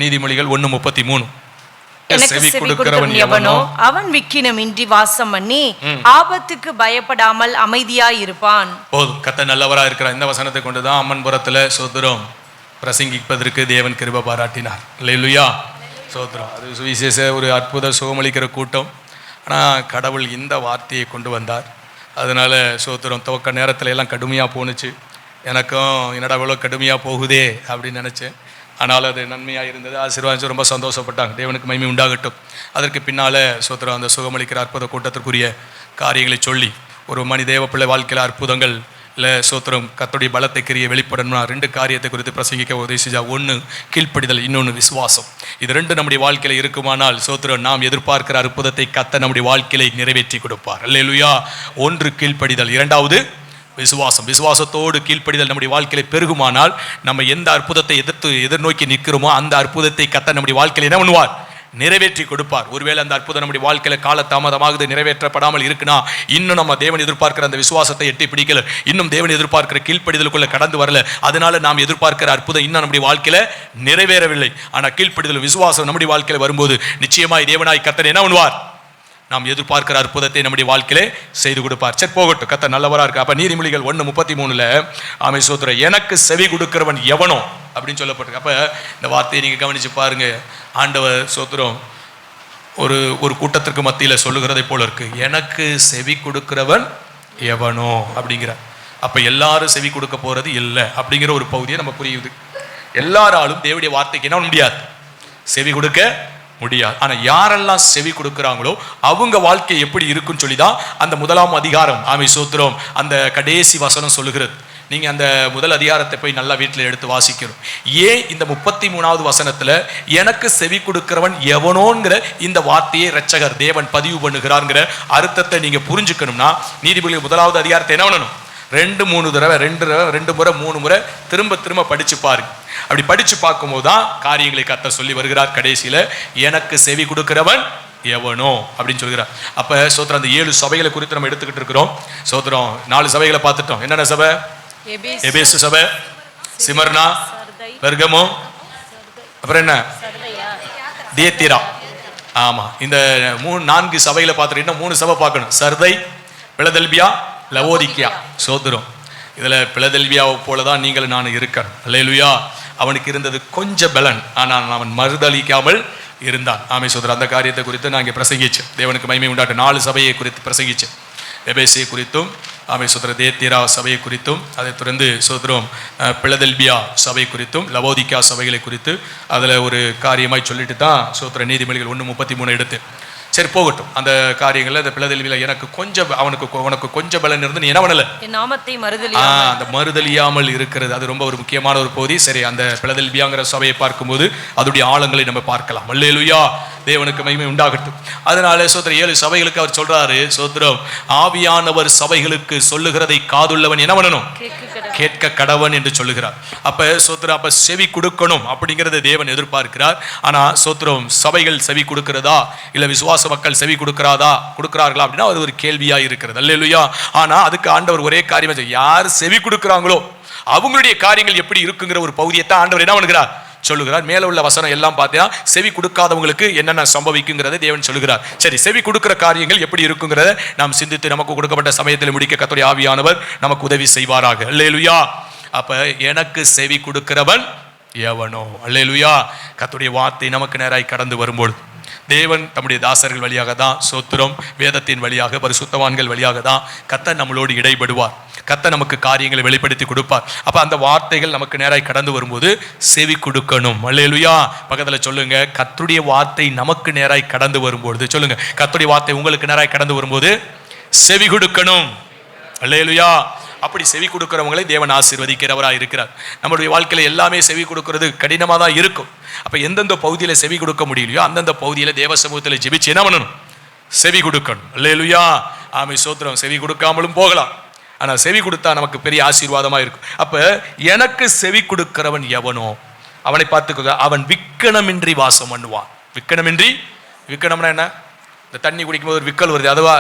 நீதிமொழிகள் 1:33. செவி கொடுக்கிறவன் எவனோ அவன் விக்கினமின்றி வாசம் பண்ணி ஆபத்துக்கு பயப்படாமல் அமைதியாய் இருப்பான். போதும், கர்த்தர் நல்லவரா இருக்கிறார். இந்த வசனத்தை கொண்டுதான் அம்மன்புரத்துல சோத்திரம் பிரசங்கிப்பதற்கு தேவன் கிருபை பாராட்டினார். அல்லேலூயா, சோத்திரம். அது சுவிசேஷ ஒரு அற்புத சுகமளிக்கிற கூட்டம். ஆனால் கடவுள் இந்த வார்த்தையை கொண்டு வந்தார். அதனால சோத்திரம் துவக்க நேரத்துல எல்லாம் கடுமையாக போணுச்சு. எனக்கும் என்னடா இவ்வளோ கடுமையாக போகுதே அப்படின்னு நினச்சேன். ஆனால் அது நன்மையாக இருந்தது, ஆசீர்வாதம். ரொம்ப சந்தோஷப்பட்டாங்க. தேவனுக்கு மகிமை உண்டாகட்டும். அதற்கு பின்னால் சோத்திரம் அந்த சுகமளிக்கிற அற்புத கூட்டத்திற்குரிய காரியங்களை சொல்லி ஒரு மணி தேவ பிள்ளை வாழ்க்கையில் அற்புதங்கள் இல்லை சோத்திரம் கர்த்தருடைய பலத்தை கிரிய வெளிப்படணும்னா 2 காரியத்தை குறித்து பிரசங்கிக்க உதவி செஞ்சா. 1 கீழ்ப்படிதல், இன்னொன்று விசுவாசம். இது 2 நம்முடைய வாழ்க்கையில் இருக்குமானால் சோத்திரம் நாம் எதிர்பார்க்கிற அற்புதத்தை கர்த்தர் நம்முடைய வாழ்க்கையை நிறைவேற்றி கொடுப்பார். அல்லேலூயா. 1 கீழ்ப்படிதல், 2வது விசுவாசம். விசுவாசத்தோடு கீழ்ப்படிதல் நம்முடைய வாழ்க்கையில பெருகுமானால் நம்ம எந்த அற்புதத்தை எதிர்நோக்கி நிற்கிறோமோ அந்த அற்புதத்தை கர்த்தர் நம்முடைய வாழ்க்கையில என்ன பண்ணுவார்? நிறைவேற்றி கொடுப்பார். ஒருவேளை அந்த அற்புதம் நம்முடைய வாழ்க்கையில கால தாமதமாகுது, நிறைவேற்றப்படாமல் இருக்குன்னா, இன்னும் நம்ம தேவன் எதிர்பார்க்கிற அந்த விசுவாசத்தை எட்டி பிடிக்கல, இன்னும் தேவன் எதிர்பார்க்கிற கீழ்ப்படிதலுக்குள்ள கடந்து வரல, அதனால நாம் எதிர்பார்க்கிற அற்புதம் இன்னும் நம்முடைய வாழ்க்கையில நிறைவேறவில்லை. ஆனா கீழ்ப்படிதல் விசுவாசம் நம்முடைய வாழ்க்கையில வரும்போது நிச்சயமாய் தேவனாய் கர்த்தர் என்ன பண்ணுவார்? நாம் எதிர்பார்க்கிற அற்புதத்தை நம்முடைய வாழ்க்கையிலே செய்து கொடுப்பார். சரி, போகட்டும், கர்த்தர் நல்லவரா இருக்கு. அப்ப நீதிமொழிகள் 1:33 ஆமை சோத்திர எனக்கு செவி கொடுக்கிறவன் எவனோ அப்படின்னு சொல்லப்பட்டிருக்கு. அப்ப இந்த வார்த்தையை நீங்க கவனிச்சு பாருங்க. ஆண்டவர் சோத்திரம் ஒரு கூட்டத்திற்கு மத்தியில சொல்லுகிறதை போல இருக்கு. எனக்கு செவி கொடுக்கிறவன் எவனோ அப்படிங்கிற. அப்ப எல்லாரும் செவி கொடுக்க போறது இல்லை அப்படிங்கிற ஒரு பகுதியை நம்ம புரியுது. எல்லாராலும் தேவனுடைய வார்த்தைக்கு என்ன முடியாது? செவி கொடுக்க முடியாது. ஆனா யாரெல்லாம் செவி கொடுக்கிறாங்களோ அவங்க வாழ்க்கை எப்படி இருக்குன்னு சொல்லிதான் அந்த 1ஆம் அதிகாரம் ஆமை சோத்திரம் அந்த கடைசி வசனம் சொல்லுகிறது. நீங்க அந்த முதல் அதிகாரத்தை போய் நல்லா வீட்டில் எடுத்து வாசிக்கணும். ஏன் இந்த 33வது வசனத்துல எனக்கு செவி கொடுக்கிறவன் எவனோங்கிற இந்த வார்த்தையை இரட்சகர் தேவன் பதிவு பண்ணுகிறார்ங்கிற அர்த்தத்தை நீங்க புரிஞ்சுக்கணும்னா நீதிபதிகள் 1வது அதிகாரத்தை என்ன பண்ணணும்? 2-3 தடவை 2 முறை 3 முறை திரும்ப படிச்சு பாருங்க. அப்படி படிச்சு பார்க்கும்போது தான் காரியங்களை கர்த்தர் சொல்லி வருகிறார். கடைசியில எனக்கு செவி கொடுக்கிறவன் எவனோ அப்படின்னு சொல்கிறார். அப்ப சோத்திரம் அந்த 7 சபைகளை குறித்து நம்ம எடுத்துக்கிட்டு இருக்கிறோம். சோத்திரம் 4 சபைகளை பார்த்துட்டோம். என்னென்ன சபை? எபேசு சபை, சிமர்னா, பெர்கமோ, அப்புறம் என்ன தியத்தீரா. ஆமா, இந்த 4 சபைகளை பார்த்துட்டீங்கன்னா 3 சபை பார்க்கணும். சர்தை, பிலதெல்பியா, லவோதிக்கியா. சோதரம் இதுல பிலதெல்பியாவை போலதான் நீங்கள் நான் இருக்கேன். அல்லேலூயா. அவனுக்கு இருந்தது கொஞ்சம் பலன், ஆனால் அவன் மறுதளிக்காமல் இருந்தான். ஆமை சோதரர் அந்த காரியத்தை குறித்து நான் இங்கே பிரசங்கிச்சேன். தேவனுக்கு மகிமை உண்டாட்டு 4 சபையை குறித்து பிரசங்கிச்சேன். எபேசை குறித்தும் ஆமை சோதர தியத்தீரா சபையை குறித்தும், அதை தொடர்ந்து சோதரம் பிலதெல்பியா சபை குறித்தும், லவோதிக்கா சபைகளை குறித்து அதில் ஒரு காரியமாய் சொல்லிட்டு தான் சோதர நீதிமொழிகள் 1:33 எடுத்து. சரி, போகட்டும். அந்த காரியங்கள்ல இந்த பிலதெல்பியில எனக்கு கொஞ்சம் உனக்கு கொஞ்சம் பலன் இருந்து நீ என்ன பண்ணல? என் நாமத்தை அந்த மறுதலியாமல் இருக்கிறது, அது ரொம்ப ஒரு முக்கியமான ஒரு பகுதி. சரி, அந்த பிலதெல்பியாங்கிற சபையை பார்க்கும்போது அதோடைய ஆழங்களை நம்ம பார்க்கலாம். அல்லேலூயா, தேவனுக்கு மகிமை உண்டாகட்டும். அதனால சோத்திரம் 7 சபைகளுக்கு அவர் சொல்றாரு, சோத்திரம் ஆவியானவர் சபைகளுக்கு சொல்லுகிறதை காதுள்ளவன் என்ன பண்ணணும்? கேட்க கடவன் என்று சொல்லுகிறார். அப்ப சோத்திரம் அப்ப செவி கொடுக்கணும் அப்படிங்கறத தேவன் எதிர்பார்க்கிறார். ஆனா சோத்திரம் சபைகள் செவி கொடுக்கிறதா இல்ல விசுவாச மக்கள் செவி கொடுக்கிறார்களா அப்படின்னா அது ஒரு கேள்வியா இருக்கிறது. அல்லேலூயா. ஆனா அதுக்கு ஆண்டவர் ஒரே காரியம், யார் செவி கொடுக்கிறாங்களோ அவங்களுடைய காரியங்கள் எப்படி இருக்குங்கிற ஒரு பகுதியை தான் ஆண்டவர் என்ன பண்ணுகிறார்? சொல்லுகிறார். மேல உள்ள வசனம் எல்லாம் பார்த்தீங்கன்னா செவி கொடுக்காதவங்களுக்கு என்னென்ன சம்பவிக்குங்கிறத தேவன் சொல்லுகிறார். சரி, செவி கொடுக்கிற காரியங்கள் எப்படி இருக்குங்கிறத நாம் சிந்தித்து நமக்கு கொடுக்கப்பட்ட சமயத்தில் முடிக்க கர்த்தருடைய ஆவியானவர் நமக்கு உதவி செய்வாராக. அல்லேலூயா. அப்ப எனக்கு செவி கொடுக்கிறவன் எவனோ. அல்லேலூயா. கர்த்தருடைய வார்த்தை நமக்கு நேராய் கடந்து வரும்போது தேவன் தம்முடைய தாசர்கள் வழியாக தான், சோத்திரம் வேதத்தின் வழியாக, பரிசுத்தவான்கள் வழியாக தான் கர்த்தர் நம்மளோடு இடைபடுவார். கர்த்தர் நமக்கு காரியங்களை வெளிப்படுத்தி கொடுப்பார். அப்ப அந்த வார்த்தைகள் நமக்கு நேராய் கடந்து வரும்போது செவி கொடுக்கணும். அல்லேலூயா. பக்கத்துல சொல்லுங்க, கர்த்தருடைய வார்த்தை நமக்கு நேராய் கடந்து வரும்போது சொல்லுங்க, கர்த்தருடைய வார்த்தை உங்களுக்கு நேராய் கடந்து வரும்போது செவி கொடுக்கணும். அல்லேலூயா. அப்படி செவி கொடுக்கிறவங்களை தேவன் ஆசீர்வதிக்கிறவராக இருக்கிறார். நம்மளுடைய வாழ்க்கையில எல்லாமே செவி கொடுக்கிறது கடினமாக தான் இருக்கும். அப்ப எந்தெந்த பகுதியில செவி கொடுக்க முடியலையோ அந்தந்த பகுதியில தேவ சமூகத்தில் ஜெபிச்சு என்ன பண்ணணும்? செவி கொடுக்கணும். அல்லேலூயா. ஆமை சோத்திரம். செவி கொடுக்காமலும் போகலாம், ஆனா செவி கொடுத்தா நமக்கு பெரிய ஆசீர்வாதமா இருக்கும். அப்ப எனக்கு செவி கொடுக்கிறவன் எவனோ அவனை பார்த்துக்கோ, அவன் விக்கணமின்றி வாசம் பண்ணுவான். விக்கணம்னா என்ன? இந்த தண்ணி குடிக்கும்போது ஒரு விக்கல் வருது, அதுவா?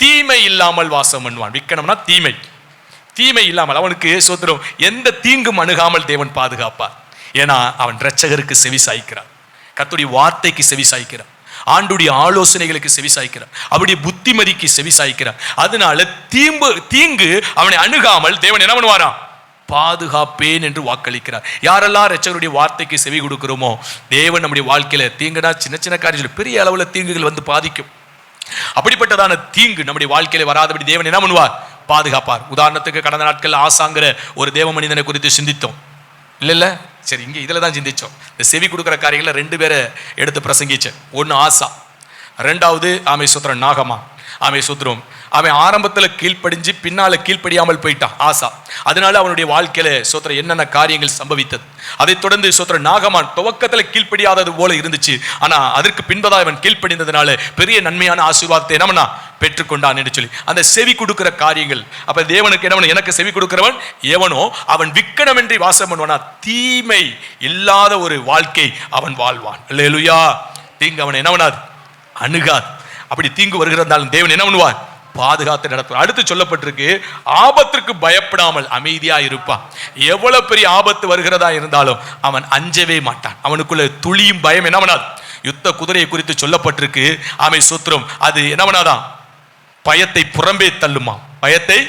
தீமை இல்லாமல் வாசம் பண்ணுவான். விக்கணம்னா தீமை இல்லாமல். அவனுக்கு சோத்திரம் எந்த தீங்கும் அணுகாமல் தேவன் பாதுகாப்பார். ஏன்னா அவன் இரட்சகருக்கு செவி சாய்க்கிறான், கர்த்தருடைய வார்த்தைக்கு செவி சாய்க்கிறான், ஆண்டுடைய ஆலோசனைகளுக்கு செவி சாய்க்கிறான், அவருடைய புத்திமதிக்கு செவி சாய்க்கிறான். அதனால தீங்கு அவனை அணுகாமல் தேவன் என்ன பண்ணுவாராம்? பாதுகாப்பேன் என்று வாக்களிக்கிறார். யாரெல்லாம் இரட்சகருடைய வார்த்தைக்கு செவி கொடுக்கிறோமோ தேவன் நம்முடைய வாழ்க்கையில தீங்குனா சின்ன சின்ன காரியங்கள் பெரிய அளவுல தீங்குகள் வந்து பாதிக்கும். அப்படிப்பட்டதான தீங்கு நம்முடைய வாழ்க்கையில வராதபடி தேவன் என்ன பண்ணுவார்? பாதுகாப்பார். உதாரணத்துக்கு கடந்த நாட்கள் ஆசாங்கிற ஒரு தேவ மனிதனை குறித்து சிந்தித்தோம் இல்ல? சரி, இங்க இதுல தான் சிந்திச்சோம். இந்த செவி கொடுக்கிற காரியங்களை 2 பேரை எடுத்து பிரசங்கிச்சேன். ஒன்னு ஆசா, 2வது ஆமை சூத்திரன் நாகமா. ஆமை சூத்திரம் அவன் ஆரம்பத்தில் கீழ்ப்படிஞ்சு பின்னால கீழ்ப்படியாமல் போயிட்டான் ஆசா. அதனால அவனுடைய வாழ்க்கையில சோத்திர என்னென்ன காரியங்கள் சம்பவித்தது. அதைத் தொடர்ந்து சோத்திர நாகமான் துவக்கத்தில் கீழ்ப்படியாதது போல இருந்துச்சு, ஆனா அதற்கு பின்பதாக அவன் கீழ்ப்படிந்ததுனால பெரிய நன்மையான ஆசீர்வாதத்தை என்னவனா பெற்றுக்கொண்டான் என்று சொல்லி அந்த செவி கொடுக்கிற காரியங்கள். அப்ப தேவனுக்கு என்ன, எனக்கு செவி கொடுக்கிறவன் எவனோ அவன் விக்கனமின்றி வாசம் பண்ணுவானா, தீமை இல்லாத ஒரு வாழ்க்கை அவன் வாழ்வான். அல்லேலூயா. தீங்கு அவன் என்னவனாது அணுகாது. அப்படி தீங்கு வருகிறதாலும் தேவன் என்ன பண்ணுவார்? பாதுகாத்து நடத்துவார். அடுத்து சொல்லப்பட்டிருக்கு, ஆபத்திற்கு பயப்படாமல் அமைதியா இருப்பான். எவ்வளவு பெரிய ஆபத்து வருகிறதா இருந்தாலும் அவன் அஞ்சவே மாட்டான். அவனுக்குள்ள துளியும் பயம் என்ன பண்ணாது. யுத்த குதிரையை குறித்து சொல்லப்பட்டிருக்கு, ஆமை சூத்திரம் அது என்ன பண்ணாதான்? பயத்தை புறம்பே தள்ளுமா, பயத்தை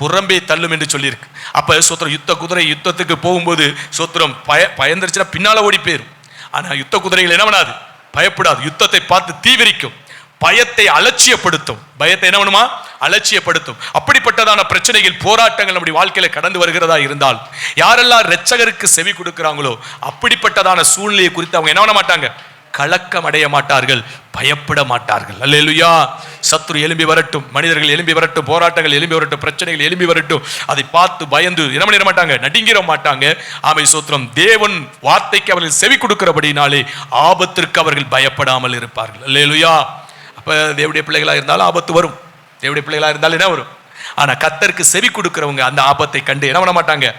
புறம்பே தள்ளும் என்று சொல்லியிருக்கு. அப்ப சூத்திரம் யுத்த குதிரை யுத்தத்துக்கு போகும்போது சூத்திரம் பயந்துருச்சுன்னா பின்னால ஓடி போயிரும். ஆனா யுத்த குதிரைகள் என்ன பண்ணாது? பயப்படாது. யுத்தத்தை பார்த்து தீவிரிக்கும், பயத்தை அலட்சியப்படுத்தும். பயத்தை என்ன பண்ணுமா? அலட்சியப்படுத்தும். அப்படிப்பட்டதான பிரச்சனைகள் போராட்டங்கள் நம்முடைய வாழ்க்கையில கடந்து வருகிறதா இருந்தால் யாரெல்லாம் இரட்சகருக்கு செவி கொடுக்கிறாங்களோ அப்படிப்பட்டதான சூழ்நிலையை குறித்து அவங்க என்ன பண்ண மாட்டாங்க? கலக்கம் அடைய மாட்டார்கள், பயப்பட மாட்டார்கள். அல்லேலூயா. சத்துரு எழும்பி வரட்டும், மனிதர்கள் எழும்பி வரட்டும், போராட்டங்கள் எழும்பி வரட்டும், பிரச்சனைகள் எழும்பி வரட்டும், அதை பார்த்து பயந்து என்ன பண்ணிட மாட்டாங்க? நடுங்கிற மாட்டாங்க. ஆமை சோத்திரம் தேவன் வார்த்தைக்கு அவர்கள் செவி கொடுக்கிறபடினாலே ஆபத்திற்கு அவர்கள் பயப்படாமல் இருப்பார்கள். அல்லேலூயா. அப்ப தேவனுடைய பிள்ளைகளா இருந்தாலும் ஆபத்து வரும், தேவனுடைய பிள்ளைகளா இருந்தாலும் என்ன வரும். ஆனா கர்த்தருக்கு செவி கொடுக்கிறவங்க அந்த ஆபத்தை கண்டு என்ன பண்ண மாட்டாங்க?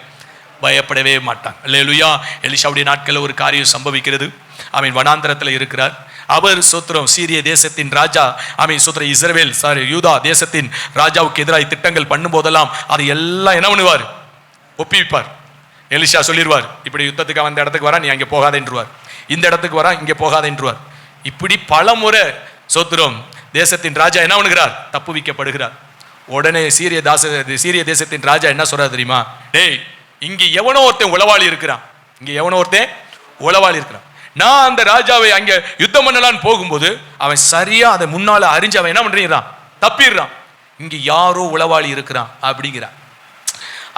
பயப்படவே மாட்டாங்க. அல்லேலூயா. எலிஷாவுடைய நாட்களில் ஒரு காரியம் சம்பவிக்கிறது. அவன் வனாந்தரத்தில் இருக்கிறார். அவர் சோத்திரம் சீரிய தேசத்தின் ராஜா, அவன் சோத்திர இஸ்ரவேல் யூதா தேசத்தின் ராஜாவுக்கு எதிராக திட்டங்கள் பண்ணும் போதெல்லாம் அது எல்லாம் என்ன பண்ணுவார்? ஒப்பிப்பார். எலிஷா சொல்லிடுவார், இப்படி யுத்தத்துக்கு அந்த இடத்துக்கு வரா, நீ அங்கே போகாத என்றுவார். இந்த இடத்துக்கு வரா, இங்கே போகாத என்றுவார். இப்படி பல முறை சோத்திரம் தேசத்தின் ராஜா என்ன பண்ணுகிறார்? தப்புவிக்கப்படுகிறார். உடனே சீரிய தேசத்தின் ராஜா என்ன சொல்றாரு தெரியுமா? டேய், இங்க எவனோ ஒருத்தன் உளவாளி இருக்கிறான், இங்க எவனோ ஒருத்தன் உளவாளி இருக்கிறான். நான் அந்த ராஜாவை அங்க யுத்தம் பண்ணலான்னு போகும்போது அவன் சரியா அதை முன்னால அறிஞ்சு அவன் என்ன பண்றான்? தப்பிடுறான். இங்க யாரோ உளவாளி இருக்கிறான் அப்படிங்கிறான்.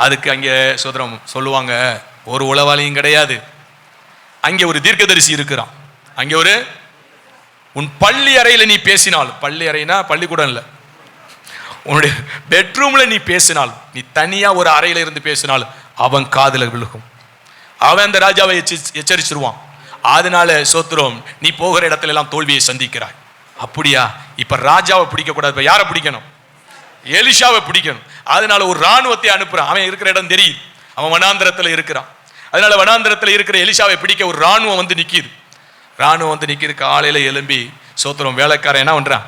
அதுக்கு அங்க சோதரம் சொல்லுவாங்க, ஒரு உளவாளியும் கிடையாது, அங்கே ஒரு தீர்க்கதரிசி இருக்கிறான். அங்கே ஒரு உன் பள்ளி அறையில நீ பேசினால், பள்ளி அறைனா பள்ளிக்கூடம் இல்லை, உன்னுடைய பெட்ரூம்ல நீ பேசினால், நீ தனியா ஒரு அறையில இருந்து பேசினால் அவன் காதுல விழுகும். அவன் அந்த ராஜாவை எச்சரிச்சிருவான். அதனால சோத்திரம் நீ போகிற இடத்துல எல்லாம் தோல்வியை சந்திக்கிறாய். அப்படியா? இப்ப ராஜாவை பிடிக்க கூடாது, இப்ப யாரை பிடிக்கணும்? எலிஷாவை பிடிக்கணும். அதனால ஒரு ராணுவத்தை அனுப்புறான். அவன் இருக்கிற இடம் தெரியுது, அவன் வனாந்திரத்துல இருக்கிறான். அதனால வனாந்திரத்துல இருக்கிற எலிஷாவை பிடிக்க ஒரு ராணுவம் வந்து நிக்குது. ராணுவம் வந்து நிக்குது. காலையில எழும்பி சோத்திரம் வேலைக்காரன் என்ன பண்றான்?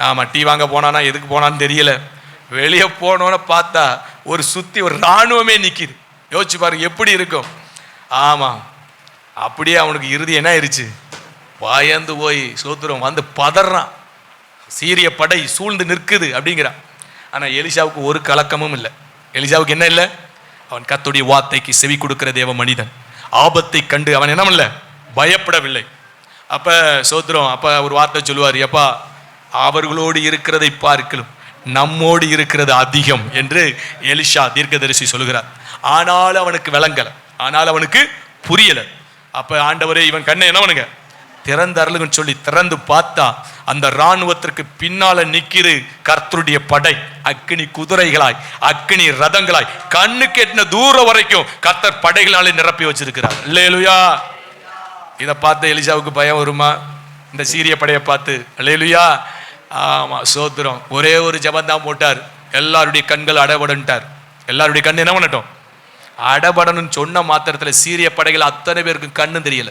ஆமா, டீ வாங்க போனானா எதுக்கு போனான்னு தெரியல, வெளியே போனோன்னு பார்த்தா ஒரு சுத்தி ஒரு ராணுவமே நிக்குது. யோசிச்சு பாருங்க எப்படி இருக்கும். ஆமா, அப்படியே அவனுக்கு இறுதி என்ன ஆயிடுச்சு? பயந்து போய் சோத்திரம் வந்து பதறான். சீரிய படை சூழ்ந்து நிற்குது அப்படிங்கிறான். ஆனா எலிஷாவுக்கு ஒரு கலக்கமும் இல்லை. எலிஷாவுக்கு என்ன இல்லை? அவன் கர்த்தருடைய வார்த்தைக்கு செவி கொடுக்கிற தேவ மனிதன். ஆபத்தை கண்டு அவன் என்ன பண்ணல? பயப்படவில்லை. அப்ப சோத்திரம் அப்ப ஒரு வார்த்தை சொல்லுவார், எப்பா அவர்களோடு இருக்கிறதை பார்க்கலும் நம்மோடு இருக்கிறது அதிகம் என்று எலிஷா தீர்க்கதரிசி சொல்லுகிறார். ஆனாலும் அவனுக்கு விளங்கல, ஆனாலும் அவனுக்கு புரியல. அப்ப ஆண்டவரே இவன் கண்ணை என்ன பண்ணுங்க திறந்தருளுன்னு சொல்லி திறந்து பார்த்தா அந்த இராணுவத்திற்கு பின்னால நிக்கிது கர்த்தருடைய படை. அக்கினி குதிரைகளாய், அக்கினி ரதங்களாய், கண்ணுக்கு எட்டின தூரம் வரைக்கும் கர்த்தர் படைகளாலே நிரப்பி வச்சிருக்கிறார். அல்லேலூயா. இதை பார்த்து எலிஷாவுக்கு பயம் வருமா? இந்த சீரிய படையை பார்த்து? அல்லேலூயா. ஆமா, சோத்திரம் ஒரே ஒரு ஜபந்தான் போட்டார். எல்லாருடைய கண்கள் அடபடன்ட்டார். எல்லாருடைய கண் என்ன பண்ணட்டும்? அடபடணும்னு சொன்ன மாத்திரத்துல சீரிய படைகள் அத்தனை பேருக்கு கண்ணு தெரியல.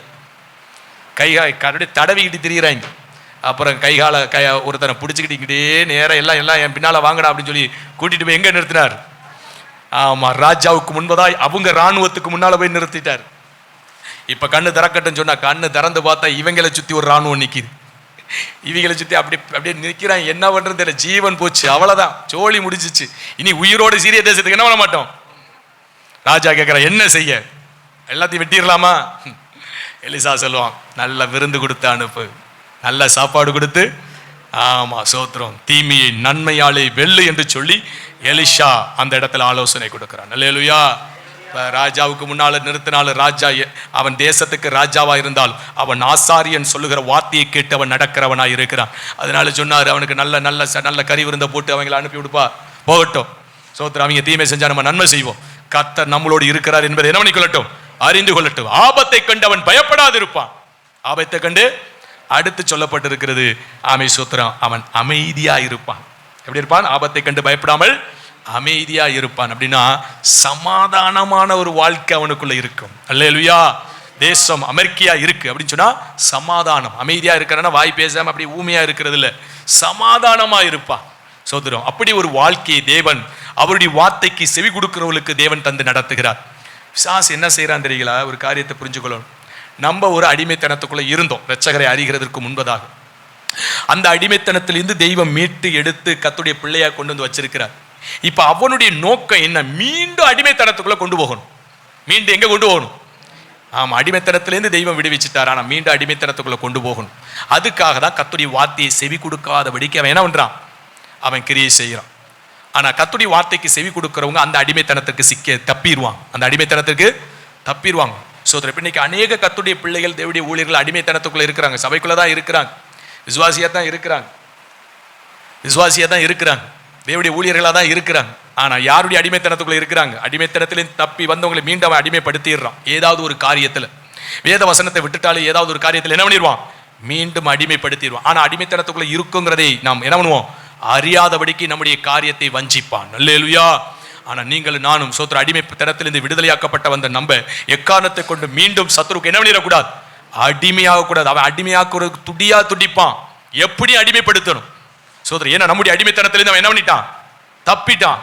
கைகாலை தடவிக்கிட்டு திரியிறாங்க. அப்புறம் ஒருத்தனை பிடிச்சிக்கிட்டே நேரம் எல்லாம் என் பின்னால வாங்கடா அப்படின்னு சொல்லி கூட்டிட்டு போய் எங்க நிறுத்தினார்? ஆமா, ராஜாவுக்கு முன்பதாய் அவங்க இராணுவத்துக்கு முன்னால போய் நிறுத்திட்டார். இப்ப கண்ணு திறக்கட்டுன்னு சொன்னா கண்ணு திறந்து பார்த்தா இவங்களை சுத்தி ஒரு ராணுவம் நிக்குது. இவங்களை சுத்தி அப்படியே நிக்கிறான். என்ன பண்றது தெரியல, ஜீவன் போச்சு, அவ்வளவுதான், ஜோலி முடிஞ்சிச்சு. இனி உயிரோடு சீரிய தேசத்துக்கு என்ன பண்ண மாட்டோம். ராஜா கேட்கிற என்ன செய்ய, எல்லாத்தையும் வெட்டிடலாமா? எலிசா சொல்லுவான், நல்ல விருந்து கொடுத்து அனுப்பு, நல்ல சாப்பாடு கொடுத்து, ஆமா சோத்திரம், தீமையை நன்மையாலே வெல்லு என்று சொல்லி எலிஷா அந்த இடத்துல ஆலோசனை கொடுக்கிறான். அல்லேலூயா. ராஜாவுக்கு முன்னால நிறுத்தினாலும் ராஜா அவன் தேசத்துக்கு ராஜாவா இருந்தால் அவன் ஆசாரியன் சொல்லுகிற வார்த்தையை கேட்டு அவன் நடக்கிறவனா இருக்கிறான். அதனால சொன்னார், அவனுக்கு நல்ல நல்ல நல்ல கறி விருந்த போட்டு அவங்களை அனுப்பி விடுப்பா, போகட்டும். சோத்திரம், அவங்க தீமை செஞ்சா நம்ம நன்மை செய்வோம். கர்த்தர் நம்மளோடு இருக்கிறார் என்பதை என்ன பண்ணிக்கொள்ளட்டும், அறிந்து கொள்ளட்டும். ஆபத்தை கண்டு அவன் பயப்படாது இருப்பான். ஆபத்தை கண்டு அடுத்து சொல்லப்பட்டிருக்கிறது, ஆமை சோத்திரம், அவன் அமைதியா இருப்பான். எப்படி இருப்பான்? ஆபத்தை கண்டு பயப்படாமல் அமைதியா இருப்பான். அப்படின்னா சமாதானமான ஒரு வாழ்க்கை அவனுக்குள்ள இருக்கும். அல்லேலூயா. தேசம் அமெரிக்கா இருக்கு அப்படின்னு சொன்னா சமாதானம். அமைதியா இருக்கிறன்னா வாய் பேசாம அப்படி ஊமையா இருக்கிறது இல்ல, சமாதானமா இருப்பான். சோதரம், அப்படி ஒரு வாழ்க்கையை தேவன் அவருடைய வார்த்தைக்கு செவி கொடுக்கிறவர்களுக்கு தேவன் தந்து நடத்துகிறார். பிசாசு என்ன செய்யறான் தெரியுங்களா? ஒரு காரியத்தை புரிஞ்சுக்கொள்ளணும். நம்ம ஒரு அடிமைத்தனத்துக்குள்ள இருந்தோம் இரட்சகரை அறிகிறதற்கு முன்பதாக. அந்த அடிமைத்தனத்திலிருந்து தெய்வம் மீட்டு எடுத்து கர்த்தருடைய பிள்ளையா கொண்டு வந்து வச்சிருக்கிறார். இப்ப அவனுடைய நோக்கம் என்ன? மீண்டும் அடிமைத்தனத்துக்குள்ள கொண்டு போகணும். மீண்டும் எங்க கொண்டு போகணும்? ஆமா, அடிமைத்தனத்திலிருந்து தெய்வம் விடுவிச்சுட்டார், ஆனா மீண்டும் அடிமைத்தனத்துக்குள்ள கொண்டு போகணும். அதுக்காக தான் கர்த்தருடைய வார்த்தையை செவி கொடுக்காதபடிக்கு அவன் என்ன பண்றான்? அவன் கிரியை செய்யறான். ஆனா கர்த்தருடைய வார்த்தைக்கு செவி கொடுக்கிறவங்க அந்த அடிமைத்தனத்துக்கு தப்பிடுவாங்க. அந்த அடிமைத்தனத்துக்கு தப்பிடுவாங்க. சோதரர், இன்னைக்கு அநேக கர்த்தருடைய பிள்ளைகள் தேவனுடைய ஊழியர்கள் அடிமைத்தனத்துக்குள்ள இருக்கிறாங்க. சபைக்குள்ளதான் இருக்கிறாங்க, விசுவாசியா தான் இருக்கிறாங்க, தேவனுடைய ஊழியர்களா தான் இருக்கிறாங்க. ஆனா யாருடைய அடிமைத்தனத்துக்குள்ள இருக்கிறாங்க? அடிமைத்தனத்திலிருந்து தப்பி வந்தவங்களை மீண்டும் அவன் அடிமைப்படுத்திடுறான். ஏதாவது ஒரு காரியத்துல, வேத வசனத்தை விட்டுட்டாலே ஏதாவது ஒரு காரியத்துல என்ன பண்ணிடுவான்? மீண்டும் அடிமைப்படுத்திடுவான். ஆனா அடிமைத்தனத்துக்குள்ள இருக்குங்கிறதை நாம் என்ன பண்ணுவோம்? அறியாதபடிக்கு நம்முடைய காரியத்தை வஞ்சிப்பான். அல்லேலூயா. ஆனா நீங்களும் நானும் சோத்திர அடிமைத்தனத்திலிருந்து விடுதலையாக்கப்பட்ட வந்த நம்ப எக்காரணத்தை கொண்டு மீண்டும் சத்துருக்கு என்ன பண்ணிடக்கூடாது? அடிமையாக கூடாது. அவன் அடிமையாக்குறது துடியா துடிப்பான். எப்படி அடிமைப்படுத்தணும் சோதரி? ஏன்னா நம்முடைய அடிமைத்தனத்திலிருந்து அவன் என்ன பண்ணிட்டான்? தப்பிட்டான்,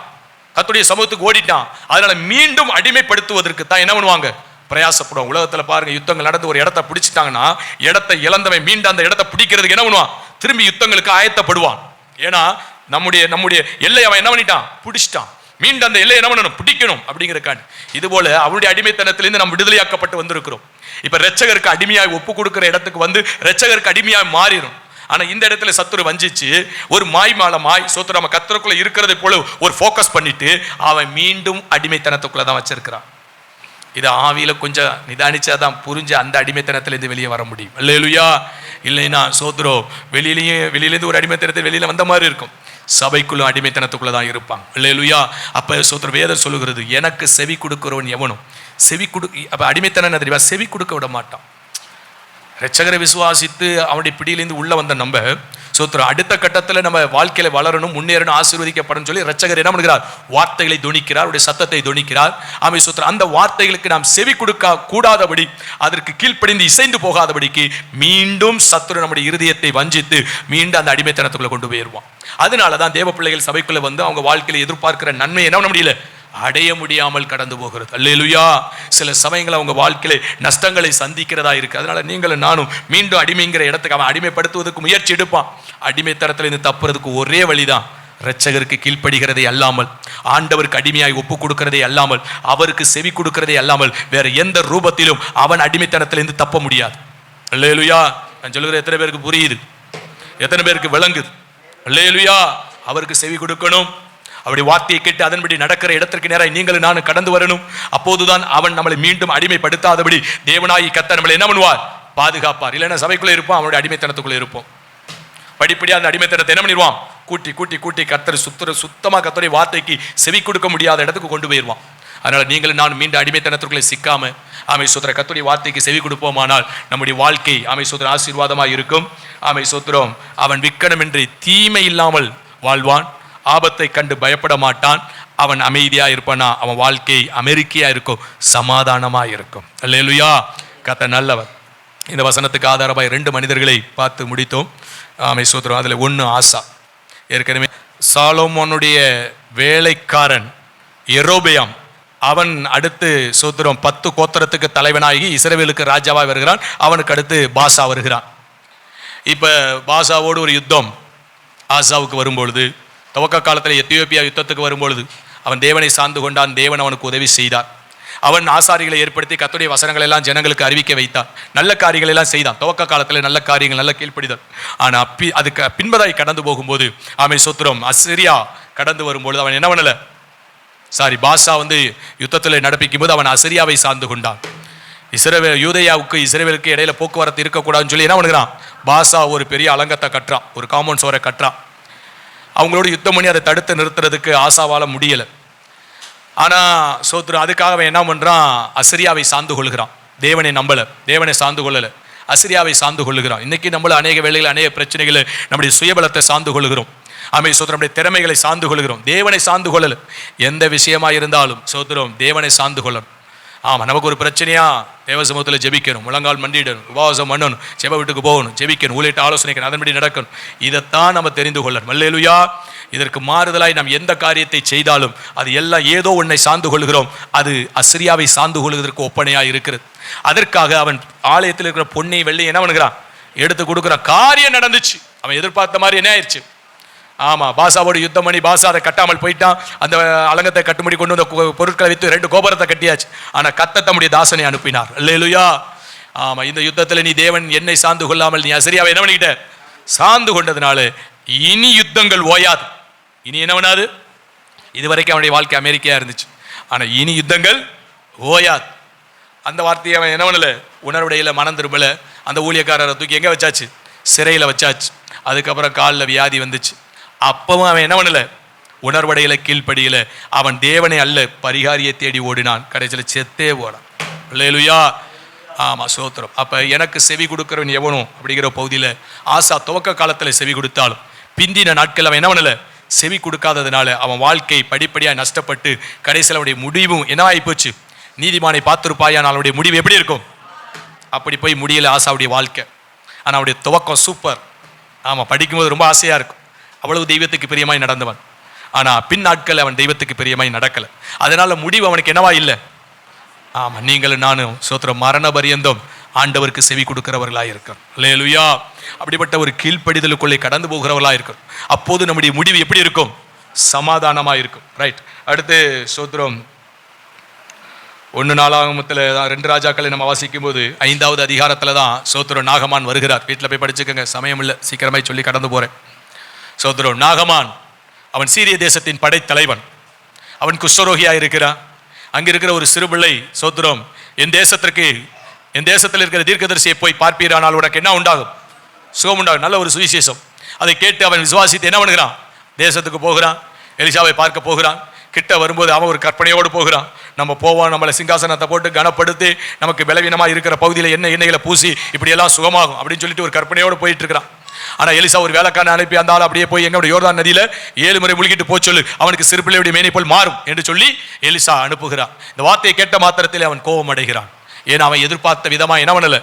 கர்த்தருடைய சமூகத்துக்கு ஓடிட்டான். அதனால மீண்டும் அடிமைப்படுத்துவதற்கு தான் என்ன பண்ணுவாங்க? பிரயாசப்படுவாங்க. உலகத்துல பாருங்க, யுத்தங்கள் நடந்து ஒரு இடத்தை பிடிச்சிட்டாங்கன்னா இடத்தை இழந்தவன் மீண்டும் அந்த இடத்தை பிடிக்கிறதுக்கு என்ன பண்ணுவான்? திரும்பி யுத்தங்களுக்கு ஆயத்தப்படுவான். ஏன்னா நம்முடைய எல்லை அவன் என்ன பண்ணிட்டான்? பிடிச்சிட்டான். மீண்டும் அந்த எல்லை என்ன பண்ணணும்? பிடிக்கணும் அப்படிங்கிறக்காண்டி. இது போல அவனுடைய அடிமைத்தனத்திலிருந்து நாம் விடுதலையாக்கப்பட்டு வந்திருக்கிறோம். இப்ப இரட்சகருக்கு அடிமையாய் ஒப்பு கொடுக்கிற இடத்துக்கு வந்து இரட்சகருக்கு அடிமையாய் மாறிடும். ஆனா இந்த இடத்துல சத்துரு வஞ்சிச்சு ஒரு மாய்மாலமாய் சோத்திர நம்ம கர்த்தருக்குள்ள இருக்கிறதை போல ஒரு ஃபோக்கஸ் பண்ணிட்டு அவன் மீண்டும் அடிமைத்தனத்துக்குள்ளதான் வச்சிருக்கிறான். இது ஆவியில கொஞ்சம் நிதானிச்சாதான் புரிஞ்சு அந்த அடிமைத்தனத்திலிருந்து வெளியே வர முடியும். அல்லேலூயா. இல்லைன்னா சோத்ரோ வெளியிலேருந்து ஒரு அடிமைத்தனத்தை வெளியில வந்த மாதிரி இருக்கும். சபைக்குள்ள அடிமைத்தனத்துக்குள்ளதான் இருப்பாங்க. அல்லேலூயா. அப்ப சோத்ர வேதம் சொல்லுகிறது, எனக்கு செவி கொடுக்கிறவன் எவனும் அப்ப அடிமைத்தனம் தெரியுமா? செவி கொடுக்க விட மாட்டான். இரட்சகரை விசுவாசித்து அவனுடைய பிடியிலிருந்து உள்ள வந்த நம்ம சோத்திரம் அடுத்த கட்டத்தில் நம்ம வாழ்க்கையில வளரணும், முன்னேறணும், ஆசீர்வதிக்கப்படும் சொல்லி இரட்சகர் என்ன பண்ணுகிறார்? வார்த்தைகளை தொனிக்கிறார், அவருடைய சத்தத்தை தொனிக்கிறார். ஆமை சோத்திரம் அந்த வார்த்தைகளுக்கு நாம் செவி கொடுக்க கூடாதபடி, அதற்கு கீழ்ப்படிந்து இசைந்து போகாதபடிக்கு மீண்டும் சத்துரு நம்முடைய இருதயத்தை வஞ்சித்து மீண்டும் அந்த அடிமைத்தனத்துக்குள்ள கொண்டு போயிருவான். அதனாலதான் தேவ பிள்ளைகள் சபைக்குள்ள வந்து அவங்க வாழ்க்கையில எதிர்பார்க்கிற நன்மை என்ன பண்ண முடியல, அடைய முடியாமல் கடந்து போகிறது. அல்லேலூயா. சில சமயங்கள் அவங்க வாழ்க்கையில நஷ்டங்களை சந்திக்கிறதா இருக்கு. அதனால நீங்களும் நானும் மீண்டும் அடிமைங்கிற இடத்துக்கு அவன் அடிமைப்படுத்துவதற்கு முயற்சி எடுப்பான். அடிமைத்தனத்திலிருந்து தப்புறதுக்கு ஒரே வழிதான் இரட்சகருக்கு கீழ்ப்படுகிறதை அல்லாமல், ஆண்டவருக்கு அடிமையாய் ஒப்பு கொடுக்கிறதே அல்லாமல், அவருக்கு செவி கொடுக்கிறதே அல்லாமல் வேற எந்த ரூபத்திலும் அவன் அடிமைத்தனத்திலிருந்து தப்ப முடியாது. அல்லேலூயா. நான் சொல்லுகிற எத்தனை பேருக்கு புரியுது? எத்தனை பேருக்கு விளங்குது? அல்லேலூயா. அவருக்கு செவி கொடுக்கணும், அவருடைய வார்த்தையை கேட்டு அதன்படி நடக்கிற இடத்திற்கு நேராக நீங்களும் நானும் கடந்து வரணும். அப்போதுதான் அவன் நம்மளை மீண்டும் அடிமைப்படுத்தாதபடி தேவனாயி கர்த்தர் நம்மளை என்ன பண்ணுவார்? பாதுகாப்பார். இல்லைன்னா சபைக்குள்ளே இருப்போம், அவனுடைய அடிமைத்தனத்துக்குள்ளே இருப்போம். படிப்படியாக அந்த அடிமைத்தனத்தை என்ன பண்ணிடுவான்? கூட்டி கூட்டி கூட்டி கர்த்தர் சுத்தமாக கர்த்தருடைய வார்த்தைக்கு செவி கொடுக்க முடியாத இடத்துக்கு கொண்டு போயிடுவான். அதனால நீங்களும் நான் மீண்டும் அடிமைத்தனத்திற்குள்ளே சிக்காம ஆமை சோத்திர கர்த்தருடைய வார்த்தைக்கு செவி கொடுப்போமானால் நம்முடைய வாழ்க்கை ஆமை சோத்திர ஆசீர்வாதமாக இருக்கும். ஆமை சோத்திரம் அவன் விக்கனமின்றி தீமை இல்லாமல் வாழ்வான், ஆபத்தை கண்டு பயப்பட மாட்டான், அவன் அமைதியா இருப்பானா, அவன் வாழ்க்கை அமெரிக்கையா இருக்கும், சமாதானமா இருக்கும். அல்லேலூயா. கர்த்தர் நல்லவர். இந்த வசனத்துக்கு ஆதாரமாய் 2 மனிதர்களை பார்த்து முடித்தோம். ஆமை சோத்திரம். அதுல 1 ஆசா. ஏற்கனவே சாலோமோனுடைய வேலைக்காரன் எரோபெயாம் அவன் அடுத்து சோத்திரம் 10 கோத்திரத்துக்கு தலைவனாகி இஸ்ரவேலுக்கு ராஜாவாக வருகிறான். அவனுக்கு அடுத்து பாசா வருகிறான். இப்போ பாசாவோடு ஒரு யுத்தம் ஆசாவுக்கு வரும்பொழுது, துவக்க காலத்தில் எத்தியோப்பியா யுத்தத்துக்கு வரும்பொழுது அவன் தேவனை சார்ந்து கொண்டான். தேவன் அவனுக்கு உதவி செய்தார். அவன் ஆசாரிகளை ஏற்படுத்தி கர்த்தருடைய வசனங்கள் எல்லாம் ஜனங்களுக்கு அறிவிக்க வைத்தான். நல்ல காரியங்கள் எல்லாம் செய்தான். துவக்க காலத்தில் நல்ல காரியங்கள், நல்ல கீழ்ப்படிதல். ஆனால் அதுக்கு பின்பதாய் கடந்து போகும்போது ஆமென் சோத்திரம் அசிரியா கடந்து வரும்பொழுது அவன் என்ன பண்ணல, பாசா யுத்தத்தில் நடப்பிக்கும் போது அவன் அசிரியாவை சார்ந்து கொண்டான். யூதேயாவுக்கு இஸ்ரவேலுக்கு இடையில போக்குவரத்து இருக்கக்கூடாதுன்னு சொல்லி என்ன பண்ணுறான், பாசா ஒரு பெரிய அலங்கத்தை கட்டுறான், ஒரு காம்பவுண்ட் சோரை கட்டுறான். அவங்களோட யுத்தம் பண்ணி அதை தடுத்து நிறுத்துறதுக்கு ஆசாவால் முடியலை. ஆனால் சோத்ரு அதுக்காக அவன் என்ன பண்ணுறான், அசிரியாவை சார்ந்து கொள்கிறான். தேவனை நம்பலை, தேவனை சார்ந்து கொள்ளலை, அசிரியாவை சார்ந்து கொள்ளுகிறான். இன்னைக்கு நம்மள அநேக வேளைகள் அநேக பிரச்சனைகளை நம்முடைய சுயபலத்தை சார்ந்து கொள்கிறோம். சோத்திரம் நம்முடைய திறமைகளை சார்ந்து கொள்கிறோம். தேவனை சார்ந்து கொள்ளலை. எந்த விஷயமா இருந்தாலும் சோத்திரம் தேவனை சார்ந்து கொள்ளணும். ஆமாம், நமக்கு ஒரு பிரச்சனையா தேவ சமூகத்தில் ஜெபிக்கணும், முழங்கால் மண்டிடணும், உபவாசம் பண்ணணும், செப வீட்டுக்கு போகணும், ஜெபிக்கணும், ஊழியர்ட்ட ஆலோசனைக்கணும், அதன்படி நடக்கணும். இதைத்தான் நம்ம தெரிந்து கொள்ளணும். அல்லேலூயா. இதற்கு மாறுதலாய் நாம் எந்த காரியத்தை செய்தாலும் அது எல்லாம் ஏதோ ஒன்றை சார்ந்து கொள்கிறோம். அது அசிரியாவை சார்ந்து கொள்வதற்கு ஒப்பனையாக இருக்கிறது. அதற்காக அவன் ஆலயத்தில் இருக்கிற பொன்னை வெள்ளி என்ன பண்ணுகிறான், எடுத்து கொடுக்குறான். காரியம் நடந்துச்சு, அவன் எதிர்பார்த்த மாதிரி என்ன ஆயிடுச்சு. ஆமாம், பாசாவோடு யுத்தம் பண்ணி பாசா அதை கட்டாமல் போயிட்டான். அந்த அலங்கத்தை கட்டுமடி கொண்டு வந்த பொருட்களை வைத்து 2 கோபுரத்தை கட்டியாச்சு. ஆனால் கர்த்தர் தம்முடைய தாசனை அனுப்பினார். அல்லேலூயா. ஆமாம், இந்த யுத்தத்தில் நீ தேவன் என்னை சார்ந்து கொள்ளாமல் நீ அசிரியாவை என்ன பண்ணிக்கிட்ட, சார்ந்து கொண்டதுனால இனி யுத்தங்கள் ஓயாது. இனி என்ன பண்ணாது, இதுவரைக்கும் அவனுடைய வாழ்க்கை அமெரிக்கையாக இருந்துச்சு. ஆனால் இனி யுத்தங்கள் ஓயாது. அந்த வார்த்தையை அவன் என்ன பண்ணல, உணர்வுடையில மனம் திரும்பல. அந்த ஊழியக்காரரை தூக்கி எங்கே வச்சாச்சு, சிறையில் வச்சாச்சு. அதுக்கப்புறம் காலில் வியாதி வந்துச்சு. அப்பவும் அவன் என்ன பண்ணல, உணர்வடையில கீழ்ப்படியில. அவன் தேவனை அல்ல பரிகாரியை தேடி ஓடினான். கடைசியில் செத்தே போனான். அல்லேலூயா. ஆமாம், சோத்திரம். அப்போ எனக்கு செவி கொடுக்கிறவன் எவனும் அப்படிங்கிற பகுதியில் ஆசா துவக்க காலத்தில் செவி கொடுத்தாலும் பிந்தின நாட்கள் அவன் என்ன பண்ணல, செவி கொடுக்காததுனால அவன் வாழ்க்கை படிப்படியாக நஷ்டப்பட்டு கடைசியில் அவனுடைய முடிவும் என்ன ஆகி போச்சு. நீதிமானை பார்த்துருப்பாயான், அவனுடைய முடிவு எப்படி இருக்கும், அப்படி போய் முடியல ஆசாவுடைய வாழ்க்கை. ஆனால் அவனுடைய துவக்கம் சூப்பர். ஆமாம், படிக்கும்போது ரொம்ப ஆசையாக இருக்கும். அவ்வளவு தெய்வத்துக்கு பிரியமாய் நடந்தவன். ஆனால் பின் நாட்கள் அவன் தெய்வத்துக்கு பிரியமாய் நடக்கலை. அதனால முடிவு அவனுக்கு என்னவா இல்லை. ஆமாம், நீங்களும் நானும் சோத்திரம் மரண பரியந்தம் ஆண்டவருக்கு செவி கொடுக்கிறவர்களாக இருக்கிறோம். அல்லேலூயா. அப்படிப்பட்ட ஒரு கீழ்ப்படிதலுக்குள்ளே கடந்து போகிறவர்களாக இருக்கிறோம். அப்போது நம்முடைய முடிவு எப்படி இருக்கும், சமாதானமாக இருக்கும். ரைட். அடுத்து சோத்திரம் 1 நாளாகமத்தில் தான் 2 ராஜாக்களை நம்ம வாசிக்கும் போது 5வது அதிகாரத்தில் தான் சோத்திரம் நாகமான் வருகிறார். வீட்டில் போய் படிச்சுக்கோங்க, சமயம் இல்லை, சீக்கிரமாய் சொல்லி கடந்து போகிறேன். சோத்திரம் நாகமான் அவன் சீரிய தேசத்தின் படைத்தலைவன். அவன் குஷ்டரோகியாக இருக்கிறான். அங்கே இருக்கிற ஒரு சிறுபிள்ளை சோத்திரம், என் தேசத்தில் இருக்கிற தீர்க்கதரிசியை போய் பார்ப்பீரானால் உனக்கு என்ன உண்டாகும், சுகம் உண்டாகும். நல்ல ஒரு சுவிசேஷம். அதை கேட்டு அவன் விசுவாசித்து என்ன பண்ணுகிறான், தேசத்துக்கு போகிறான். எலிசாவை பார்க்க போகிறான். கிட்ட வரும்போது அவன் ஒரு கற்பனையோடு போகிறான். நம்ம போவோம், நம்மளை சிங்காசனத்தை போட்டு கனப்படுத்தி நமக்கு பலவீனமாக இருக்கிற பகுதியில் எண்ணெய்களை பூசி இப்படியெல்லாம் சுகமாகும் அப்படின்னு சொல்லிட்டு ஒரு கற்பனையோடு போயிட்டு இருக்கிறான். ஆனால் எலிசா ஒரு வேலைக்காரனை அனுப்பி அந்த ஆள் அப்படியே போய் எங்களுடைய யோர்தான் நதியில் 7 முறை முழுகிட்டு போய் சொல்லு, அவனுக்கு சிறுபிள்ளையுடைய மேனி போல் மாறும் என்று சொல்லி எலிசா அனுப்புகிறான். இந்த வார்த்தையை கேட்ட மாத்திரத்தில் அவன் கோபம் அடைகிறான். ஏன்னா அவன் எதிர்பார்த்த விதமாக என்ன பண்ணல,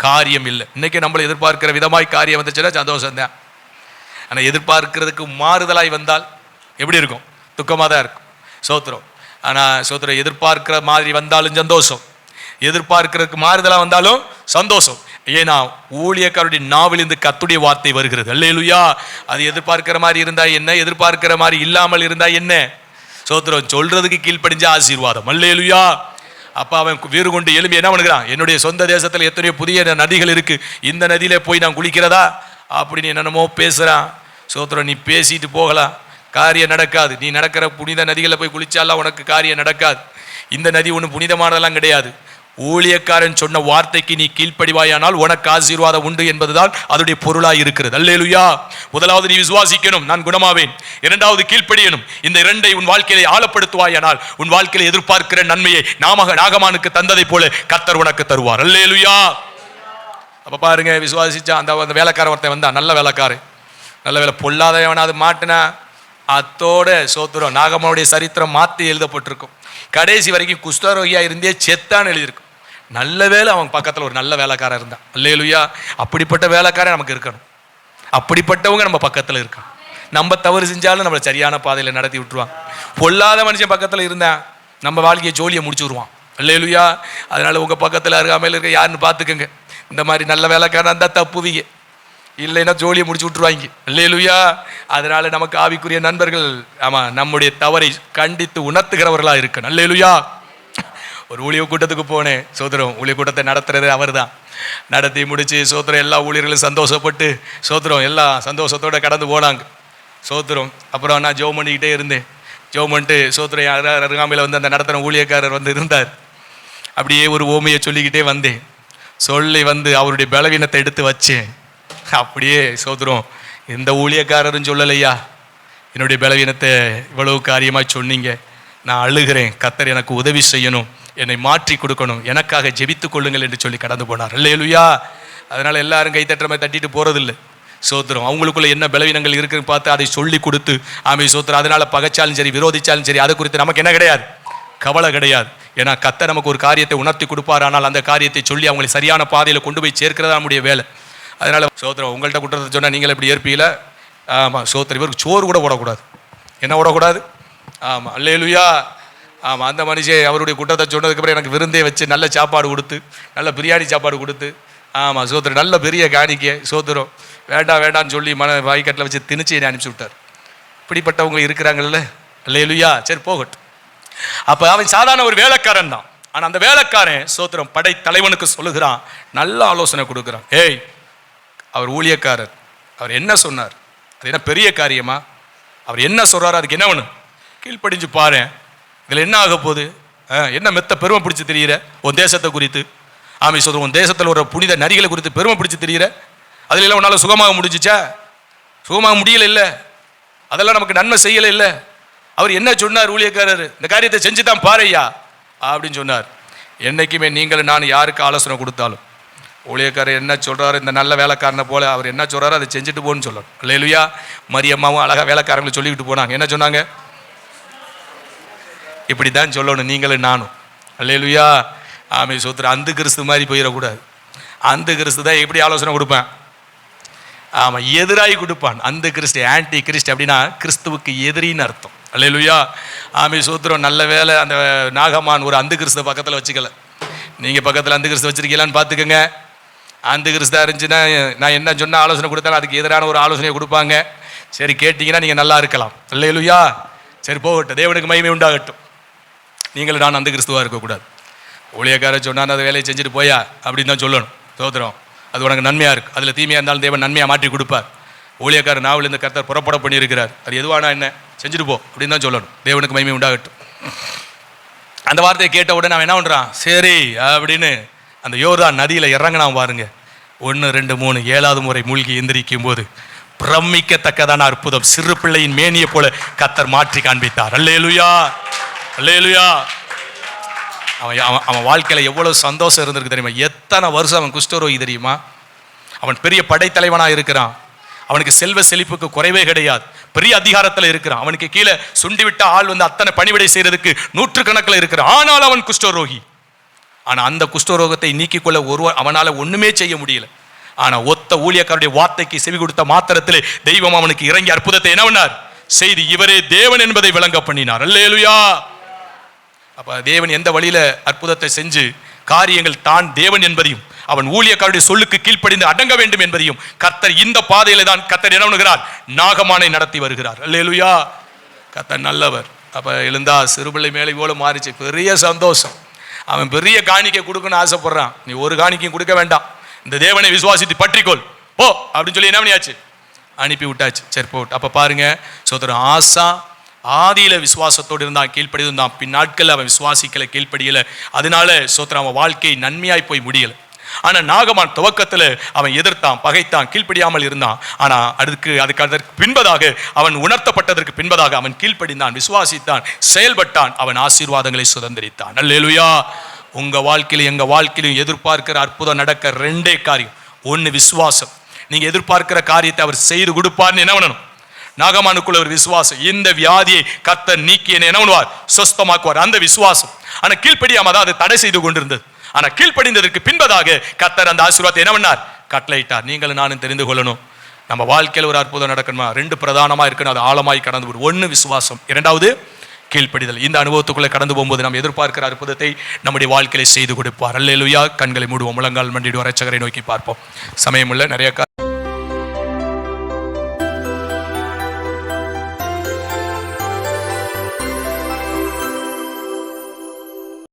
காரியம் இல்லை. இன்னைக்கு நம்மளை எதிர்பார்க்கிற விதமாய் காரியம் வந்துச்சுன்னா சந்தோஷம் தான். ஆனால் எதிர்பார்க்கிறதுக்கு மாறுதலாய் வந்தால் எப்படி இருக்கும், துக்கமாக தான் இருக்கும். சோத்திரம். ஆனால் சோத்திரம் எதிர்பார்க்கிற மாதிரி வந்தாலும் சந்தோஷம், எதிர்பார்க்கிறதுக்கு மாறுதலாக வந்தாலும் சந்தோஷம். ஏன்னா ஊழியக்காரருடைய நாவிலிருந்து கர்த்தருடைய வார்த்தை வருகிறது. அல்லேலூயா. அது எதிர்பார்க்கிற மாதிரி இருந்தா என்ன, எதிர்பார்க்கிற மாதிரி இல்லாமல் இருந்தா என்ன. சோத்திரம். சொல்றதுக்கு கீழ்ப்படிஞ்ச ஆசீர்வாதம். அல்லேலூயா. அப்போ அவன் வீறு கொண்டு எழும்பி என்ன பண்ணுகிறான், என்னுடைய சொந்த தேசத்தில் எத்தனையோ புதிய நதிகள் இருக்கு, இந்த நதியில போய் நான் குளிக்கிறதா அப்படின்னு என்னென்னமோ பேசுறான். சோத்திரம். நீ பேசிட்டு போகலாம், காரியம் நடக்காது. நீ நடக்கிற புனித நதிகளில் போய் குளிச்சாலாம் உனக்கு காரியம் நடக்காது. இந்த நதி ஒன்றும் புனிதமானதெல்லாம் கிடையாது. ஊழியக்காரன் சொன்ன வார்த்தைக்கு நீ கீழ்ப்படிவாயானால் உனக்கு ஆசீர்வாதம் உண்டு என்பதுதான் அதனுடைய பொருளாய் இருக்கிறது. அல்லேலூயா. முதலாவது நீ விசுவாசிக்கணும், நான் குணமாவேன். 2வது கீழ்ப்படியணும். இந்த 2ஐ உன் வாழ்க்கையிலே ஆழப்படுத்துவாயானால் உன் வாழ்க்கையில எதிர்பார்க்கிற நன்மையை நாகமானுக்கு தந்ததை போல கர்த்தர் உனக்கு தருவார். அல்லேலூயா. அப்ப பாருங்க, விசுவாசிச்சா அந்த வேலைக்காரன் ஒருத்தன் வந்தான், நல்ல வேலைக்காரன், நல்ல வேலை, பொல்லாதவனாவது மாட்டினா அத்தோட சோத்திரம். நாகமானுடைய சரித்திரம் மாற்றி எழுதப்பட்டிருக்கும். கடைசி வரைக்கும் குஷ்டரோகியா இருந்தே செத்தான்னு எழுதியிருக்கும். நல்ல வேலை அவன் பக்கத்தில் ஒரு நல்ல வேலைக்காரன் இருந்தான். அல்லேலூயா. அப்படிப்பட்ட வேலைக்காரன் நமக்கு இருக்கணும். அப்படிப்பட்டவங்க நம்ம பக்கத்தில் இருக்கணும். நம்ம தவறு செஞ்சாலும் நம்மளை சரியான பாதையில் நடத்தி விட்டுருவாங்க. பொல்லாத மனுஷன் பக்கத்தில் இருந்தான் நம்ம வாழ்க்கையை ஜோலியை முடிச்சுடுவான். அல்லேலூயா. அதனால் உங்கள் பக்கத்தில் அருகாமையில் இருக்க யாருன்னு பார்த்துக்கோங்க. இந்த மாதிரி நல்ல வேலைக்காரன் இருந்தால் தப்புவீங்க, இல்லைன்னா ஜோலியை முடிச்சு விட்ருவாங்க. அல்லேலூயா. அதனால் நமக்கு ஆவிக்குரிய நண்பர்கள் நம்முடைய தவறை கண்டித்து உணர்த்துகிறவர்களாக இருக்கணும். அல்லேலூயா. ஒரு ஊழிய கூட்டத்துக்கு போனேன். சோத்திரம், ஊழிய கூட்டத்தை நடத்துறது அவர் தான். நடத்தி முடித்து சோத்திரம் எல்லா ஊழியர்களும் சந்தோஷப்பட்டு சோத்திரம் எல்லாம் சந்தோஷத்தோடு கடந்து போனாங்க. சோத்திரம். அப்புறம் நான் ஜெபம் பண்ணிக்கிட்டே இருந்தேன். ஜெபம் பண்ணிட்டு சோத்திரம் அருகாமையில் வந்து அந்த நடத்துகிற ஊழியக்காரர் வந்து இருந்தார். அப்படியே ஒரு ஓமையை சொல்லிக்கிட்டே வந்தேன். சொல்லி வந்து அவருடைய பலவீனத்தை எடுத்து வச்சேன். அப்படியே சோத்திரம், இந்த ஊழியக்காரரும் சொல்லலையா, என்னுடைய பலவீனத்தை இவ்வளவு காரியமாக சொன்னீங்க, நான் அழுகிறேன், கர்த்தர் எனக்கு உதவி செய்யணும், என்னை மாற்றி கொடுக்கணும், எனக்காக ஜெபித்து கொள்ளுங்கள் என்று சொல்லி கடந்து போனார். அல்லேலூயா. அதனால் எல்லாரும் கைத்தட்டுற மாதிரி தட்டிட்டு போகிறதில்லை. சோத்திரம். அவங்களுக்குள்ள என்ன பலவீனங்கள் இருக்குன்னு பார்த்து அதை சொல்லி கொடுத்து சோத்திரம். அதனால் பகைச்சாலும் சரி, விரோதிச்சாலும் சரி, அதை குறித்து நமக்கு என்ன கிடையாது, கவலை கிடையாது. ஏன்னா கர்த்தர் நமக்கு ஒரு காரியத்தை உணர்த்தி கொடுப்பார். ஆனால் அந்த காரியத்தை சொல்லி அவங்களை சரியான பாதையில் கொண்டு போய் சேர்க்கிறதா நம்முடைய வேலை. அதனால் சோத்திரம், உங்கள்கிட்ட குற்றத்தை சொன்னால் நீங்கள் எப்படி ஏற்பீங்கள? ஆமாம். சோத்திரம். இவருக்கு சோறு கூட ஓடக்கூடாது. என்ன ஓடக்கூடாது? ஆமாம். அல்லேலூயா. ஆமாம். அந்த மனுஷன் அவருடைய குற்றத்தை சொன்னதுக்கப்புறம் எனக்கு விருந்தே வச்சு நல்ல சாப்பாடு கொடுத்து, நல்ல பிரியாணி சாப்பாடு கொடுத்து, ஆமாம் சோத்திரம், நல்ல பெரிய காணிக்கை. சோத்திரம். வேண்டாம் வேண்டான்னு சொல்லி வாய்க்கட்டில் வச்சு திணிச்சு என்னை அனுப்பிச்சி விட்டார். இப்படிப்பட்டவங்க இருக்கிறாங்கல்ல. அல்லேலூயா. சரி, போகட்டும். அப்போ அவன் சாதாரண ஒரு வேலைக்காரன் தான். ஆனால் அந்த வேலைக்காரன் சோத்திரம் படை தலைவனுக்கு சொல்லுகிறான், நல்ல ஆலோசனை கொடுக்குறான். ஏய், அவர் ஊழியக்காரர், அவர் என்ன சொன்னார், அது என்ன பெரிய காரியமா? அவர் என்ன சொல்கிறார், அதுக்கு என்ன வேணும், கீழ்ப்படிஞ்சு பாரு. இதில் என்ன ஆக போகுது? என்ன மெத்த பெருமை பிடிச்சி தெரிகிற உன் தேசத்தை குறித்து? ஆமை சொல்ற, உன் தேசத்தில் ஒரு புனித நரிகளை குறித்து பெருமை பிடிச்சி தெரிகிற, அதில் எல்லாம் உன்னால் சுகமாக முடிஞ்சிச்சா? சுகமாக முடியலை இல்லை, அதெல்லாம் நமக்கு நன்மை செய்யலை இல்லை. அவர் என்ன சொன்னார் ஊழியக்காரர், இந்த காரியத்தை செஞ்சு தான் பாருயா அப்படின்னு சொன்னார். என்றைக்குமே நீங்கள் நான் யாருக்கு ஆலோசனை கொடுத்தாலும் ஊழியக்காரர் என்ன சொல்கிறாரு, இந்த நல்ல வேலைக்காரனை போல அவர் என்ன சொல்கிறாரோ அதை செஞ்சுட்டு போன்னு சொல்லணும். அல்லேலூயா. மரியம்மாவும் அழகாக வேலைக்காரங்களை சொல்லிக்கிட்டு போனாங்க. என்ன சொன்னாங்க? இப்படி தான் சொல்லணும் நீங்களும் நானும். அல்லேலூயா. ஆமை சோத்திரம். அந்த கிறிஸ்து மாதிரி போயிடக்கூடாது. அந்த கிறிஸ்து தான் எப்படி ஆலோசனை கொடுப்பேன்? ஆமாம், எதிராகி கொடுப்பான். அந்த கிறிஸ்து, ஆன்டி கிறிஸ்ட் அப்படின்னா கிறிஸ்துவுக்கு எதிரின்னு அர்த்தம். அல்லேலூயா. ஆமை சோத்திரம். நல்ல வேலை அந்த நாகமான் ஒரு அந்த கிறிஸ்துவ பக்கத்தில் வச்சுக்கல. நீங்கள் பக்கத்தில் அந்த கிறிஸ்து வச்சுருக்கீங்களான்னு பார்த்துக்கோங்க. அந்த கிறிஸ்தா இருந்துச்சுன்னா நான் என்ன சொன்னால் ஆலோசனை கொடுத்தாலும் அதுக்கு எதிரான ஒரு ஆலோசனையை கொடுப்பாங்க. சரி, கேட்டிங்கன்னா நீங்கள் நல்லா இருக்கலாம். அல்லேலூயா. சரி, போகட்டும், தேவனுக்கு மகிமை உண்டாகட்டும். நீங்களும் நான் அந்த கிறிஸ்துவாக இருக்கக்கூடாது. ஊழியக்காரர் சொன்னால் அந்த வேலையை செஞ்சுட்டு போயா அப்படின்னு தான் சொல்லணும். சோத்திரம். அது உனக்கு நன்மையாக இருக்குது. அதில் தீமையாக இருந்தாலும் தேவன் நன்மையாக மாற்றி கொடுப்பார். ஊழியக்காரர் நாவிலிருந்து கர்த்தர் புறப்பட பண்ணியிருக்கிறார், அது எதுவானா என்ன செஞ்சுட்டு போ அப்படின்னு தான் சொல்லணும். தேவனுக்கு மகிமை உண்டாகட்டும். அந்த வார்த்தையை கேட்ட உடனே அவன் என்ன பண்ணுறான், சரி அப்படின்னு அந்த யோர்தான் நதியில் இறங்கினான் பாருங்க. 1 2 3 7வது முறை மூழ்கி எந்திரிக்கும் போது பிரமிக்கத்தக்கதான அற்புதம் சிறு பிள்ளையின் மேனியை போல கர்த்தர் மாற்றி காண்பித்தார். அல்லேலூயா. அல்லேலூயா. அவன் வாழ்க்கையில் எவ்வளோ சந்தோஷம் இருந்திருக்கு தெரியுமா? எத்தனை வருஷம் அவன் குஷ்டரோகி தெரியுமா? அவன் பெரிய படைத்தலைவனாக இருக்கிறான். அவனுக்கு செல்வ செழிப்புக்கு குறைவே கிடையாது. பெரிய அதிகாரத்தில் இருக்கிறான். அவனுக்கு கீழே சுண்டிவிட்ட ஆள் வந்து அத்தனை பணிவிடை செய்யறதுக்கு 100 கணக்கில் இருக்கிறான். ஆனால் அவன் குஷ்டரோகி. ஆனால் அந்த குஷ்டரோகத்தை நீக்கிக் கொள்ள அவனால் ஒன்றுமே செய்ய முடியல. ஆனால் ஒத்த ஊழியக்காரருடைய வார்த்தைக்கு செவி கொடுத்த மாத்திரத்திலே தெய்வம் அவனுக்கு இறங்கி அற்புதத்தை என்ன பண்ணார்? செய்தி இவரே தேவன் என்பதை விளங்க பண்ணினார். அல்லேலூயா. அப்ப தேவன் எந்த வழியில அற்புதத்தை செஞ்சு காரியங்கள் தான் தேவன் என்பதையும் அவன் ஊழியக்காரருடைய சொல்லுக்கு கீழ்ப்படிந்து அடங்க வேண்டும் என்பதையும் கர்த்தர் இந்த பாதையில தான் கர்த்தர் என்ன பண்ணுகிறார்? நாகமானை நடத்தி வருகிறார். அல்லேலூயா. கர்த்தர் நல்லவர். அப்ப எழுந்தா சிறுபிள்ளை மேலே போல மாறிச்சு. பெரிய சந்தோஷம். அவன் பெரிய காணிக்கை கொடுக்கணும்னு ஆசைப்படுறான். நீ ஒரு காணிக்கையும் கொடுக்க வேண்டாம், இந்த தேவனை விசுவாசித்து பற்றிக்கொள் போ அப்படின்னு சொல்லி என்ன பண்ணியாச்சு? அனுப்பி விட்டாச்சு. சரி போட்டு. அப்ப பாருங்க சோதரன், ஆசா ஆதியில விசுவாசத்தோடு இருந்தான், கீழ்ப்படிதான். பின் நாட்கள் அவன் விசுவாசிக்கல, கீழ்ப்படியல. அதனால சோத்திரம் அவன் வாழ்க்கை நன்மையாய் போய் முடியல. ஆனா நாகமான் துவக்கத்துல அவன் எதிர்த்தான், பகைத்தான், கீழ்ப்படியாமல் இருந்தான். ஆனா அதற்கு பின்பதாக அவன் உணர்த்தப்பட்டதற்கு பின்பதாக அவன் கீழ்ப்படிந்தான், விசுவாசித்தான், செயல்பட்டான். அவன் ஆசீர்வாதங்களை சுதந்திரித்தான். அல்லேலூயா. உங்க வாழ்க்கையிலும் எங்க வாழ்க்கையிலும் எதிர்பார்க்கிற அற்புதம் நடக்க 2 காரியம். 1 விசுவாசம். நீங்க எதிர்பார்க்கிற காரியத்தை அவர் செய்து கொடுப்பார்னு என்ன பண்ணணும்? நாகமானுக்குள்ள ஒரு விசுவாசம். இந்த வியாதியை கர்த்தர் நீக்கி என்ன பண்ணுவார்? சொஸ்தமாக்குவார். அந்த விசுவாசம். ஆனா கீழ்ப்படியாம தான் அது தடை செய்து கொண்டிருந்தது. ஆனா கீழ்ப்படிந்ததற்கு பின்பதாக கர்த்தர் அந்த ஆசீர்வாதத்தை என்ன பண்ணார்? கட்டளையிட்டார். நீங்களும் நானும் தெரிந்து கொள்ளணும், நம்ம வாழ்க்கையில் ஒரு அற்புதம் நடக்கணுமா 2 பிரதானமா இருக்கணும். அது ஆழமாய் கடந்து போடும். 1 விசுவாசம், 2வது கீழ்ப்படிதல். இந்த அனுபவத்துக்குள்ளே கடந்து போகும்போது நாம் எதிர்பார்க்கிற அற்புதத்தை நம்முடைய வாழ்க்கையில செய்து கொடுப்பார். அல்லேலூயா. கண்களை மூடுவோம், முழங்கால் மண்டிடுவோம், இரட்சகரை நோக்கி பார்ப்போம். சமயமுள்ள நிறைய